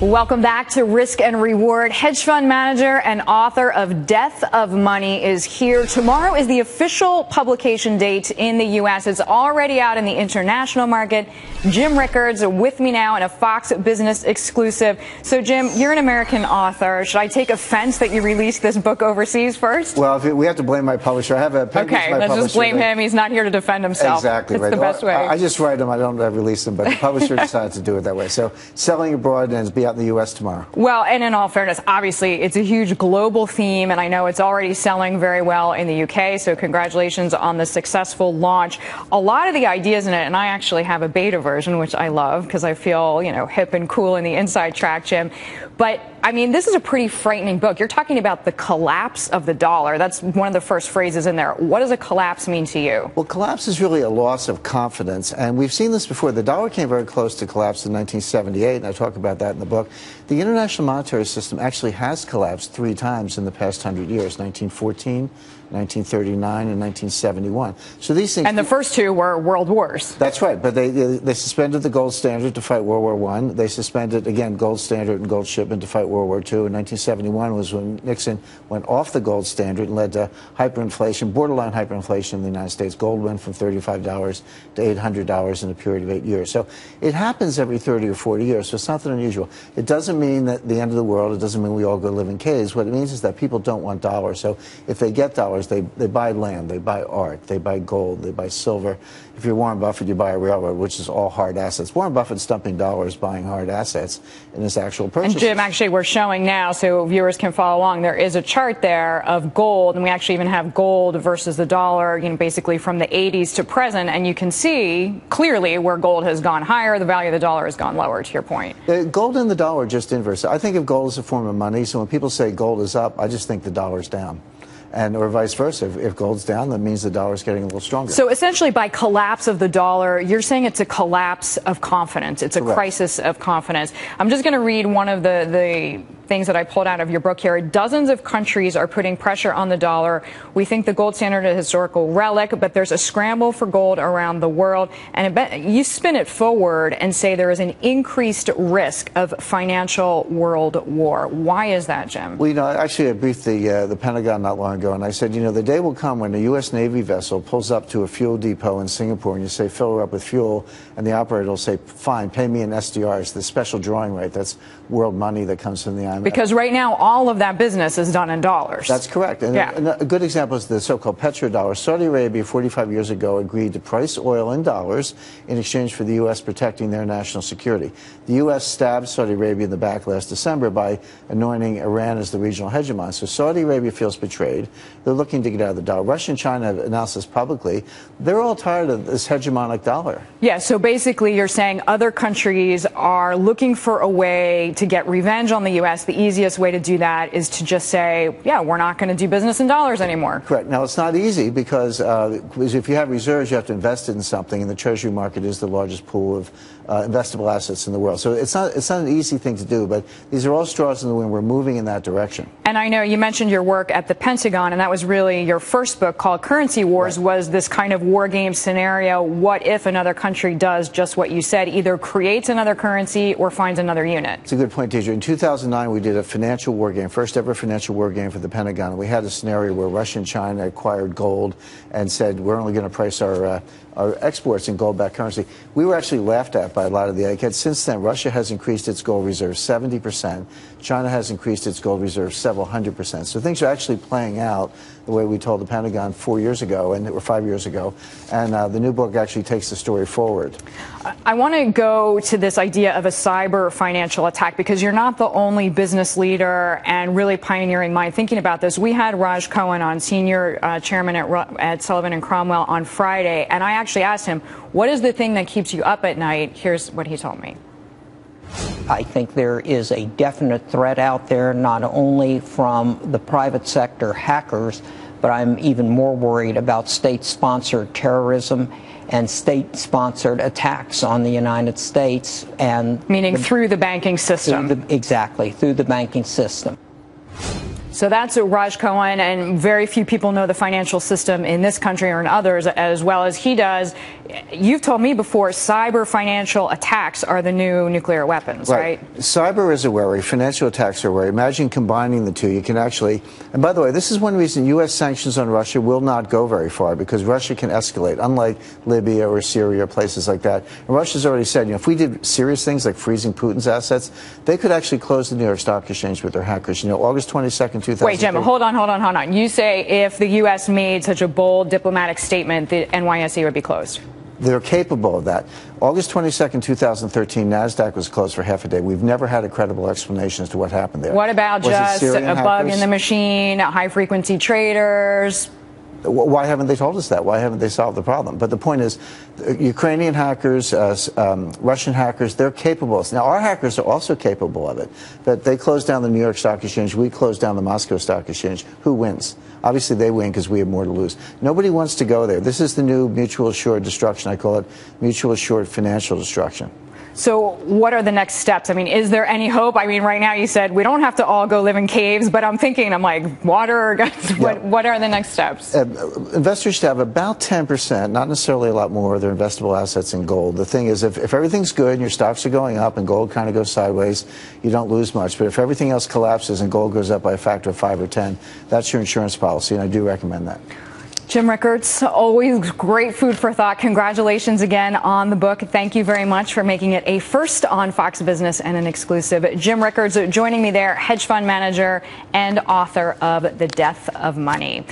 Welcome back to Risk and Reward. Hedge fund manager and author of Death of Money is here. Tomorrow is the official publication date in the U.S. It's already out in the international market. Jim Rickards with me now in a Fox Business exclusive. So, Jim, you're an American author. Should I take offense that you released this book overseas first? Well, we have to blame my publisher. I have a okay, let's just blame him. He's not here to defend himself. Exactly. It's right. the best way. I just write them. I don't release them, but the publisher decided to do it that way. So, selling abroad and be out in the U.S. tomorrow. Well, and in all fairness, obviously, it's a huge global theme, and I know it's already selling very well in the UK, so congratulations on the successful launch. A lot of the ideas in it, and I actually have a beta version, which I love because I feel, hip and cool in the inside track, Jim. But, I mean, this is a pretty frightening book. You're talking about the collapse of the dollar. That's one of the first phrases in there. What does a collapse mean to you? Well, collapse is really a loss of confidence, and we've seen this before. The dollar came very close to collapse in 1978, and I talk about that in the book. The international monetary system actually has collapsed 3 times in the past 100 years, 1914, 1939, and 1971. So these things. And the first 2 were world wars. That's right, but they suspended the gold standard to fight World War I. They suspended, again, gold standard and gold shipment to fight World War II. In 1971 was when Nixon went off the gold standard and led to hyperinflation, borderline hyperinflation in the United States. Gold went from $35 to $800 in a period of 8 years. So it happens every 30 or 40 years, so it's nothing unusual. It doesn't mean that the end of the world. It doesn't mean we all go live in caves. What it means is that people don't want dollars. So if they get dollars, they buy land, they buy art, they buy gold, they buy silver. If you're Warren Buffett, you buy a railroad, which is all hard assets. Warren Buffett's dumping dollars buying hard assets in his actual purchases. And Jim, actually, we're showing now, so viewers can follow along, there is a chart there of gold, and we actually even have gold versus the dollar, basically from the 80s to present, and you can see clearly where gold has gone higher, the value of the dollar has gone lower, to your point. Gold and the dollar are just inverse. I think of gold as a form of money, so when people say gold is up, I just think the dollar's down. Or vice versa. If gold's down, that means the dollar's getting a little stronger. So essentially, by collapse of the dollar, you're saying it's a collapse of confidence. It's a crisis of confidence. I'm just going to read one of the things that I pulled out of your book here. Dozens of countries are putting pressure on the dollar. We think the gold standard is a historical relic, but there's a scramble for gold around the world. And you spin it forward and say there is an increased risk of financial world war. Why is that, Jim? Well, actually, I briefed the Pentagon not long ago, and I said, the day will come when a U.S. Navy vessel pulls up to a fuel depot in Singapore, and you say, fill her up with fuel, and the operator will say, fine, pay me in SDRs, the special drawing rate. That's world money that comes from the IMF. Because right now, all of that business is done in dollars. That's correct. And a good example is the so-called petrodollar. Saudi Arabia, 45 years ago, agreed to price oil in dollars in exchange for the U.S. protecting their national security. The U.S. stabbed Saudi Arabia in the back last December by anointing Iran as the regional hegemon. So Saudi Arabia feels betrayed. They're looking to get out of the dollar. Russia and China have announced this publicly. They're all tired of this hegemonic dollar. Yeah, so basically you're saying other countries are looking for a way to get revenge on the U.S. The easiest way to do that is to just say, yeah, we're not going to do business in dollars anymore. Correct. Now, it's not easy because if you have reserves, you have to invest it in something, and the Treasury market is the largest pool of investable assets in the world. So it's not an easy thing to do, but these are all straws in the wind. We're moving in that direction. And I know you mentioned your work at the Pentagon, and that was really your first book called Currency Wars, was this kind of war game scenario. What if another country does just what you said, either creates another currency or finds another unit? It's a good point, teacher. In 2009, we did a financial war game, first ever financial war game for the Pentagon. And we had a scenario where Russia and China acquired gold and said, we're only going to price our exports in gold-backed currency. We were actually laughed at by a lot of the ICAD. Since then, Russia has increased its gold reserves 70%. China has increased its gold reserves several 100%. So things are actually playing out the way we told the Pentagon 4 years ago, or 5 years ago. And the new book actually takes the story forward. I want to go to this idea of a cyber financial attack, because you're not the only business leader and really pioneering mind thinking about this. We had Raj Cohen on, senior chairman at Sullivan and Cromwell, on Friday, and I actually asked him, what is the thing that keeps you up at night? Here's what he told me. I think there is a definite threat out there, not only from the private sector hackers, but I'm even more worried about state-sponsored terrorism and state-sponsored attacks on the United States. And meaning through the banking system. Exactly, through the banking system. So that's Raj Cohen, and very few people know the financial system in this country or in others as well as he does. You've told me before cyber financial attacks are the new nuclear weapons, right? Cyber is a worry. Financial attacks are a worry. Imagine combining the two. You can actually, and by the way, this is one reason U.S. sanctions on Russia will not go very far, because Russia can escalate, unlike Libya or Syria, places like that. And Russia's already said, if we did serious things like freezing Putin's assets, they could actually close the New York Stock Exchange with their hackers. August 22nd, 2003. Wait, Jim, hold on. You say if the U.S. made such a bold diplomatic statement, the NYSE would be closed. They're capable of that. August 22nd, 2013, NASDAQ was closed for half a day. We've never had a credible explanation as to what happened there. What about just a bug in the machine, high-frequency traders? Why haven't they told us that? Why haven't they solved the problem? But the point is, Ukrainian hackers, Russian hackers, they're capable. Now, our hackers are also capable of it. But they closed down the New York Stock Exchange. We closed down the Moscow Stock Exchange. Who wins? Obviously, they win because we have more to lose. Nobody wants to go there. This is the new mutual assured destruction. I call it mutual assured financial destruction. So what are the next steps? I mean, is there any hope? I mean, right now you said we don't have to all go live in caves, but I'm like, water, what are the next steps? Investors should have about 10%, not necessarily a lot more, of their investable assets in gold. The thing is, if everything's good and your stocks are going up and gold kind of goes sideways, you don't lose much. But if everything else collapses and gold goes up by a factor of 5 or 10, that's your insurance policy, and I do recommend that. Jim Rickards, always great food for thought. Congratulations again on the book. Thank you very much for making it a first on Fox Business and an exclusive. Jim Rickards joining me there, hedge fund manager and author of The Death of Money.